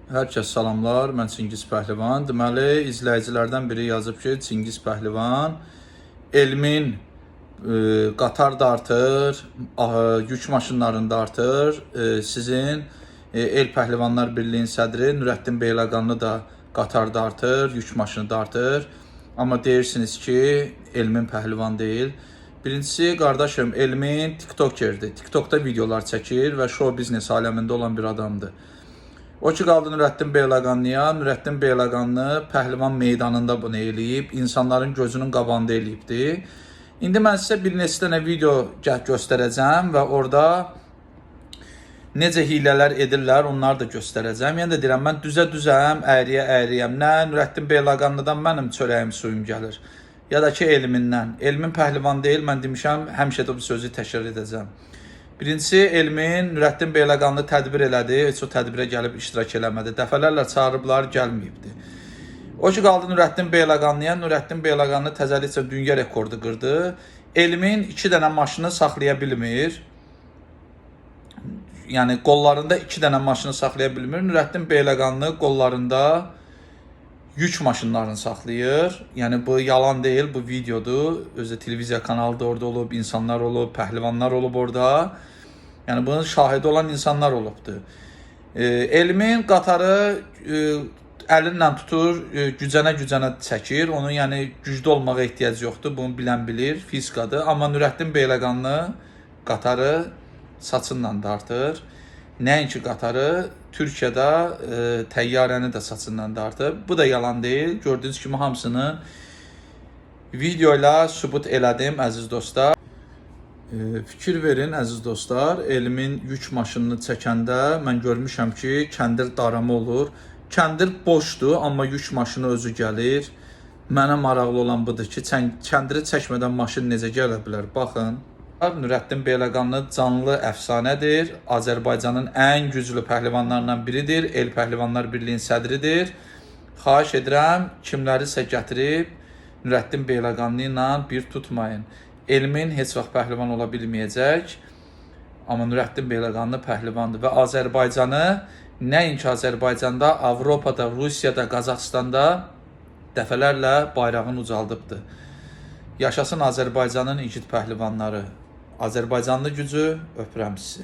Hər kəs salamlar, mən Çingiz Pəhlivan. Deməli, izləyicilərdən biri yazıb ki, Çingiz Pəhlivan elmin qatar da artır, yük maşınlarını da artır. Sizin El Pəhlivanlar Birliyinin sədri Nurəddin Beyləqanlı da qatarda artır, yük maşını da artır. Amma deyirsiniz ki, elmin pəhlivan deyil. Birincisi, qardaşım, elmin tiktokerdir. TikTokda videolar çəkir və show biznes aləmində olan bir adamdır. O ki, qaldı Nurəddin Beyləqanlıya. Nurəddin Beyləqanlı pəhlivan meydanında bunu eləyib, insanların gözünün qabağında eləyibdir. İndi mən sizə bir neçə dənə video göstərəcəm və orada necə hilələr edirlər, onları da göstərəcəm. Yəni də deyirəm, mən düzəm, əyriyə-əyriyəm. Nə Nurəddin Beyləqanlıdan mənim çörəyim suyum gəlir, ya da ki, elmindən. Elmin pəhlivan deyil, mən demişəm, həmişə də bu sözü təkrar edəcəm. Birincisi, elmin Nurəddin Beyləqanlı tədbir elədi, heç o tədbirə gəlib iştirak eləmədi. Dəfələrlə çağırıblar, gəlməyibdi. O ki, qaldı Nurəddin Beyləqanlıya. Nurəddin Beyləqanlı təzəlikcə dünya rekordu qırdı. Elmin 2 dənə maşını saxlaya bilmir. Yəni, qollarında 2 dənə maşını saxlaya bilmir. Nurəddin Beyləqanlı qollarında yük maşınlarını saxlayır. Yəni, bu yalan deyil, bu videodur. Özü televiziya kanalı da orada olub, insanlar olub, pəhlivanlar olub orada. Yəni, bunun şahidi olan insanlar olubdur. Elmin qatarı əlinlə tutur, gücənə çəkir. Onun yəni güclü olmağa ehtiyac yoxdur, bunu bilən bilir, fizikadır. Amma Nurəddin Beyləqanlı qatarı saçınla dartır. Nəinki qatarı, Türkiyədə təyyarəni də saçından dartıb. Bu da yalan deyil. Gördüyünüz kimi hamısını video ilə sübut elədim, əziz dostlar. Fikir verin, əziz dostlar. Elmin yük maşınını çəkəndə mən görmüşəm ki, kəndir darama olur. Kəndir boşdur, amma yük maşını özü gəlir. Mənə maraqlı olan budur ki, kəndiri çəkmədən maşın necə gələ bilər? Baxın. Nurəddin Beyləqanlı canlı əfsanədir. Azərbaycanın ən güclü pəhlivanlarından biridir. El Pəhlivanlar Birliyinin sədridir. Xahiş edirəm, kimlərisə gətirib Nurəddin Beyləqanlı ilə bir tutmayın. Elmin heç vaxt pəhlivan ola bilməyəcək. Amma Nurəddin Beyləqanlı pəhlivandır və Azərbaycanı, nəinki Azərbaycanda, Avropada, Rusiyada, Qazaxstanda dəfələrlə bayrağını ucaldıbdır. Yaşasın Azərbaycanın igid pəhlivanları. Azərbaycanlı gücü, öpürəm sizi.